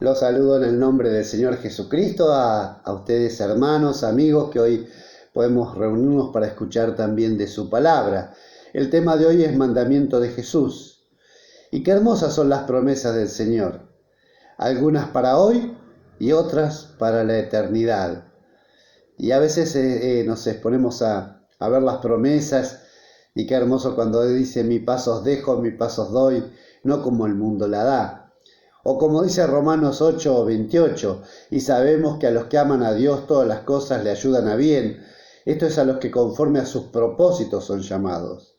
Los saludo en el nombre del Señor Jesucristo, a ustedes hermanos, amigos, que hoy podemos reunirnos para escuchar también de su palabra. El tema de hoy es mandamiento de Jesús. Y qué hermosas son las promesas del Señor, algunas para hoy y otras para la eternidad. Y a veces nos exponemos a ver las promesas, y qué hermoso cuando dice: mi paz os dejo, mi paz os doy, no como el mundo la da. O como dice Romanos 8:28, y sabemos que a los que aman a Dios todas las cosas le ayudan a bien. Esto es a los que conforme a sus propósitos son llamados.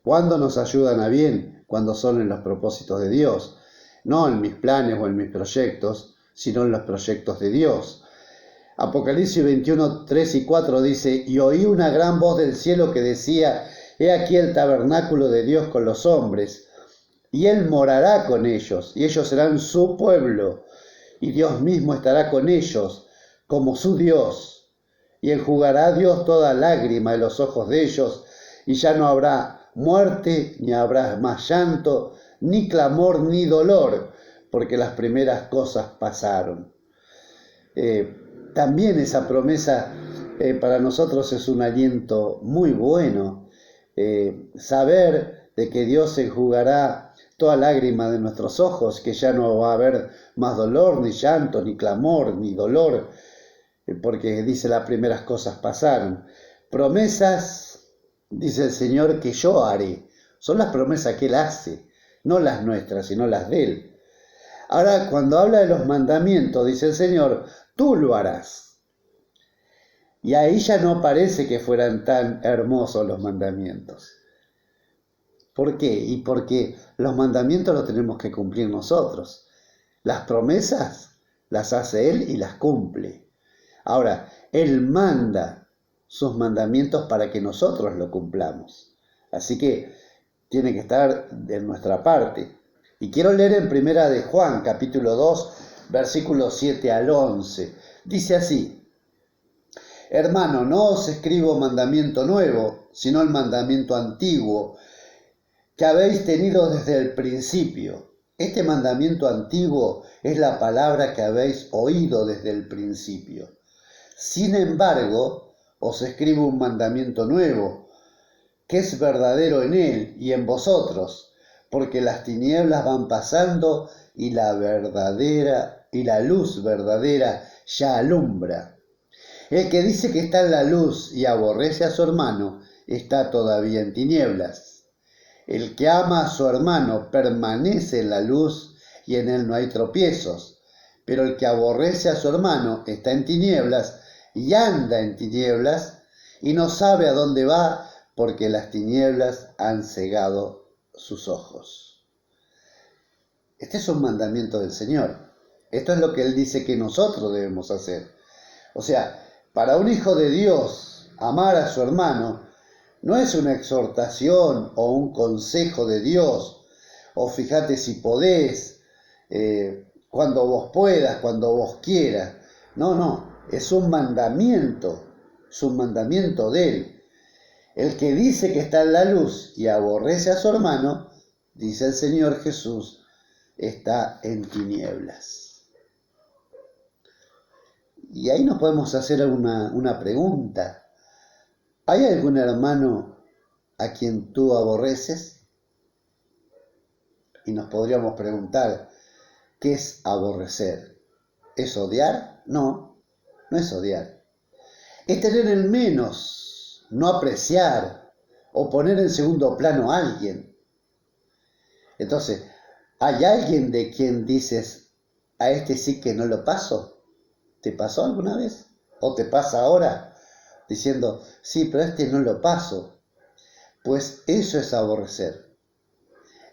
¿Cuándo nos ayudan a bien? Cuando son en los propósitos de Dios. No en mis planes o en mis proyectos, sino en los proyectos de Dios. Apocalipsis 21, 3 y 4 dice: y oí una gran voz del cielo que decía: he aquí el tabernáculo de Dios con los hombres, y Él morará con ellos, y ellos serán su pueblo, y Dios mismo estará con ellos como su Dios, y enjugará a Dios toda lágrima de los ojos de ellos, y ya no habrá muerte, ni habrá más llanto, ni clamor, ni dolor, porque las primeras cosas pasaron. También esa promesa para nosotros es un aliento muy bueno, saber de que Dios enjugará toda lágrima de nuestros ojos, que ya no va a haber más dolor, ni llanto, ni clamor, ni dolor, porque dice las primeras cosas pasaron. Promesas, dice el Señor, que yo haré. Son las promesas que Él hace, no las nuestras, sino las de Él. Ahora, cuando habla de los mandamientos, dice el Señor: tú lo harás. Y ahí ya no parece que fueran tan hermosos los mandamientos. ¿Por qué? Y porque los mandamientos los tenemos que cumplir nosotros. Las promesas las hace Él y las cumple. Ahora, Él manda sus mandamientos para que nosotros lo cumplamos. Así que tiene que estar de nuestra parte. Y quiero leer en Primera de Juan, capítulo 2, versículos 7 al 11. Dice así: hermano, no os escribo mandamiento nuevo, sino el mandamiento antiguo, que habéis tenido desde el principio. Este mandamiento antiguo es la palabra que habéis oído desde el principio. Sin embargo, os escribo un mandamiento nuevo, que es verdadero en él y en vosotros, porque las tinieblas van pasando y la luz verdadera ya alumbra. El que dice que está en la luz y aborrece a su hermano, está todavía en tinieblas. El que ama a su hermano permanece en la luz y en él no hay tropiezos. Pero el que aborrece a su hermano está en tinieblas y anda en tinieblas y no sabe a dónde va, porque las tinieblas han cegado sus ojos. Este es un mandamiento del Señor. Esto es lo que Él dice que nosotros debemos hacer. O sea, para un hijo de Dios, amar a su hermano no es una exhortación o un consejo de Dios, o fíjate si podés, cuando vos puedas, cuando vos quieras. No, es un mandamiento de Él. El que dice que está en la luz y aborrece a su hermano, dice el Señor Jesús, está en tinieblas. Y ahí nos podemos hacer una pregunta. ¿Hay algún hermano a quien tú aborreces? Y nos podríamos preguntar, ¿qué es aborrecer? ¿Es odiar? No es odiar. Es tener en menos, no apreciar o poner en segundo plano a alguien. Entonces, ¿hay alguien de quien dices: a este sí que no lo paso? ¿Te pasó alguna vez? ¿O te pasa ahora? Diciendo: sí, pero este no lo paso. Pues eso es aborrecer.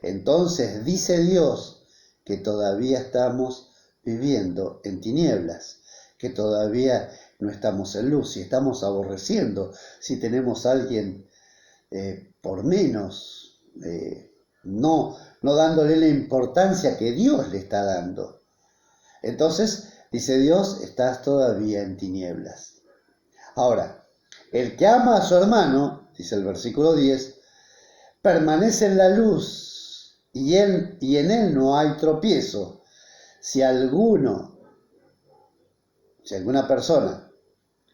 Entonces dice Dios que todavía estamos viviendo en tinieblas, que todavía no estamos en luz, y estamos aborreciendo si tenemos a alguien por menos, no dándole la importancia que Dios le está dando. Entonces, dice Dios, estás todavía en tinieblas. Ahora, el que ama a su hermano, dice el versículo 10, permanece en la luz y en él no hay tropiezo. Si alguna persona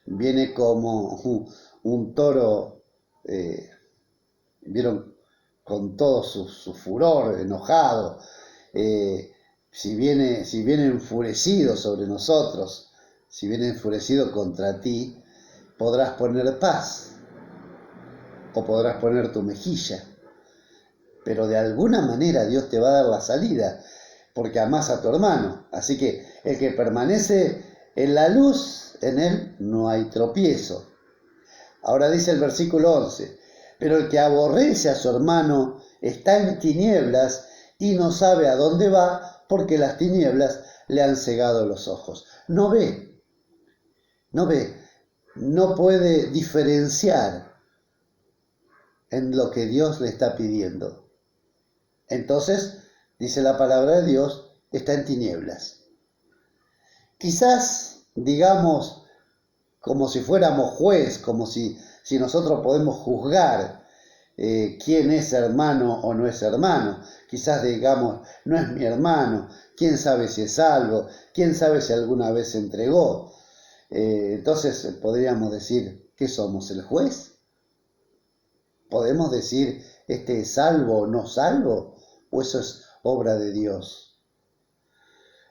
viene como un toro, vieron, con todo su furor, enojado, si viene enfurecido sobre nosotros, si viene enfurecido contra ti, podrás poner paz o podrás poner tu mejilla, pero de alguna manera Dios te va a dar la salida, porque amás a tu hermano. Así que el que permanece en la luz, en él no hay tropiezo. Ahora dice el versículo 11, pero el que aborrece a su hermano está en tinieblas y no sabe a dónde va, porque las tinieblas le han cegado los ojos. No ve, no puede diferenciar en lo que Dios le está pidiendo. Entonces, dice la palabra de Dios, está en tinieblas. Quizás, digamos, como si fuéramos juez, como si nosotros podemos juzgar quién es hermano o no es hermano. Quizás digamos, no es mi hermano, quién sabe si es salvo, quién sabe si alguna vez se entregó. Entonces podríamos decir, ¿qué somos, el juez? ¿Podemos decir, este es salvo o no salvo? ¿O eso es obra de Dios?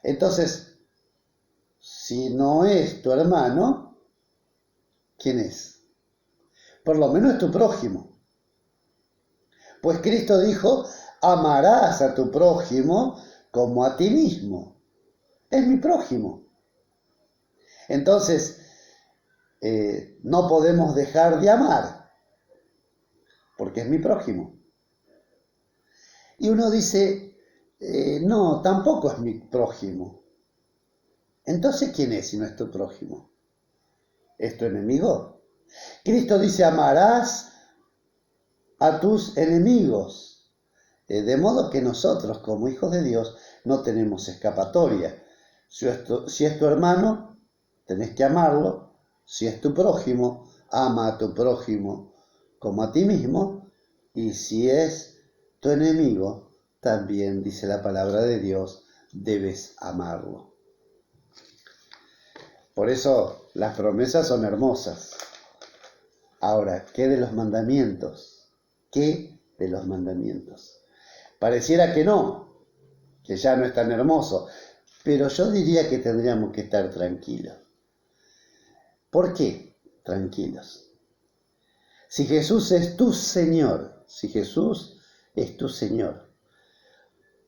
Entonces, si no es tu hermano, ¿quién es? Por lo menos es tu prójimo. Pues Cristo dijo, amarás a tu prójimo como a ti mismo. Es mi prójimo. Entonces, no podemos dejar de amar, porque es mi prójimo. Y uno dice, no, tampoco es mi prójimo. Entonces, ¿quién es si no es tu prójimo? ¿Es tu enemigo? Cristo dice, amarás a tus enemigos. De modo que nosotros, como hijos de Dios, no tenemos escapatoria. Si es tu hermano, tenés que amarlo. Si es tu prójimo, ama a tu prójimo como a ti mismo. Y si es tu enemigo, también, dice la palabra de Dios, debes amarlo. Por eso las promesas son hermosas. Ahora, ¿qué de los mandamientos? ¿Qué de los mandamientos? Pareciera que no, que ya no es tan hermoso, pero yo diría que tendríamos que estar tranquilos. ¿Por qué tranquilos? Si Jesús es tu Señor, si Jesús es tu Señor,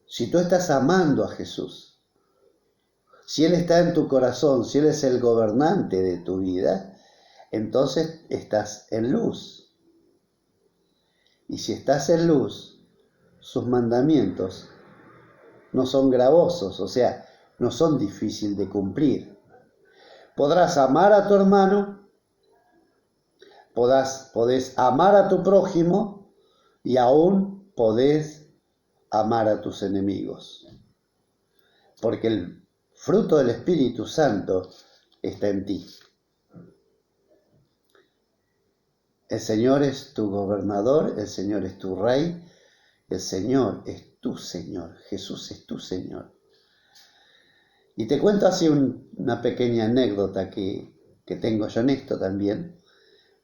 si tú estás amando a Jesús, si Él está en tu corazón, si Él es el gobernante de tu vida, entonces estás en luz. Y si estás en luz, sus mandamientos no son gravosos, o sea, no son difíciles de cumplir. Podrás amar a tu hermano, podés amar a tu prójimo y aún podés amar a tus enemigos. Porque el fruto del Espíritu Santo está en ti. El Señor es tu gobernador, el Señor es tu rey, el Señor es tu Señor, Jesús es tu Señor. Y te cuento así una pequeña anécdota que tengo yo en esto también,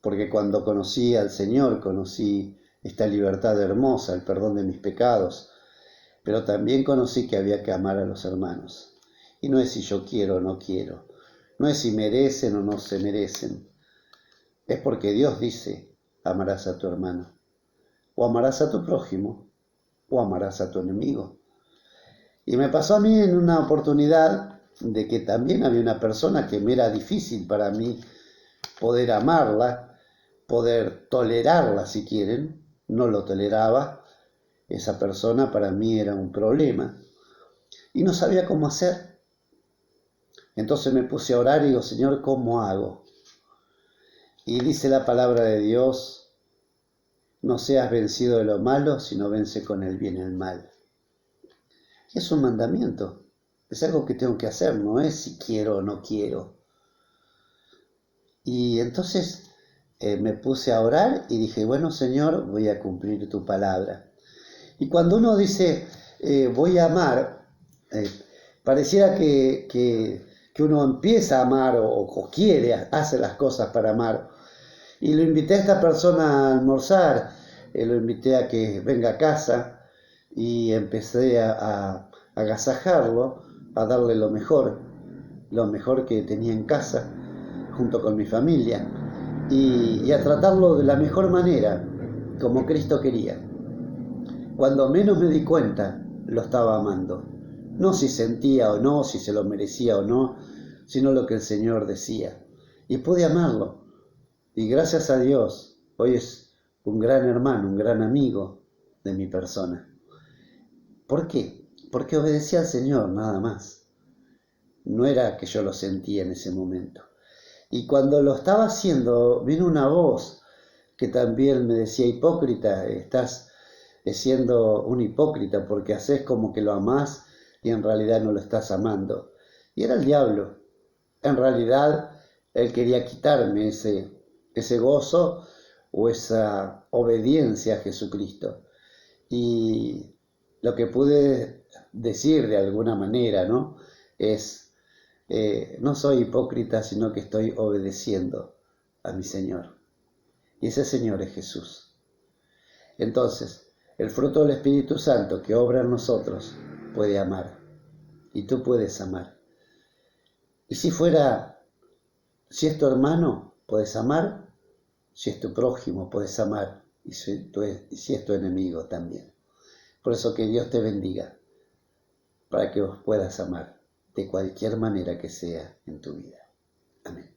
porque cuando conocí al Señor, conocí esta libertad hermosa, el perdón de mis pecados, pero también conocí que había que amar a los hermanos. Y no es si yo quiero o no quiero, no es si merecen o no se merecen, es porque Dios dice, amarás a tu hermano, o amarás a tu prójimo, o amarás a tu enemigo. Y me pasó a mí en una oportunidad de que también había una persona que me era difícil para mí poder amarla, poder tolerarla si quieren, no lo toleraba, esa persona para mí era un problema y no sabía cómo hacer. Entonces me puse a orar y digo, Señor, ¿cómo hago? Y dice la palabra de Dios, no seas vencido de lo malo, sino vence con el bien el mal. Y es un mandamiento, es algo que tengo que hacer, no es si quiero o no quiero. Y entonces me puse a orar y dije, bueno, Señor, voy a cumplir tu palabra. Y cuando uno dice, voy a amar, Pareciera que uno empieza a amar o quiere, hace las cosas para amar. Y lo invité a esta persona a almorzar, lo invité a que venga a casa y empecé a agasajarlo, a darle lo mejor que tenía en casa, junto con mi familia, y a tratarlo de la mejor manera, como Cristo quería. Cuando menos me di cuenta, lo estaba amando. No si sentía o no, si se lo merecía o no, sino lo que el Señor decía. Y pude amarlo. Y gracias a Dios, hoy es un gran hermano, un gran amigo de mi persona. ¿Por qué? Porque obedecía al Señor, nada más. No era que yo lo sentía en ese momento. Y cuando lo estaba haciendo, vino una voz que también me decía: hipócrita, estás siendo un hipócrita porque haces como que lo amás y en realidad no lo estás amando. Y era el diablo. En realidad, él quería quitarme ese gozo o esa obediencia a Jesucristo. Y lo que pude decir de alguna manera, ¿no? Es, no soy hipócrita, sino que estoy obedeciendo a mi Señor. Y ese Señor es Jesús. Entonces, el fruto del Espíritu Santo que obra en nosotros puede amar. Y tú puedes amar. Y si es tu hermano, puedes amar. Si es tu prójimo, puedes amar. Y si es tu enemigo también. Por eso que Dios te bendiga, para que vos puedas amar de cualquier manera que sea en tu vida. Amén.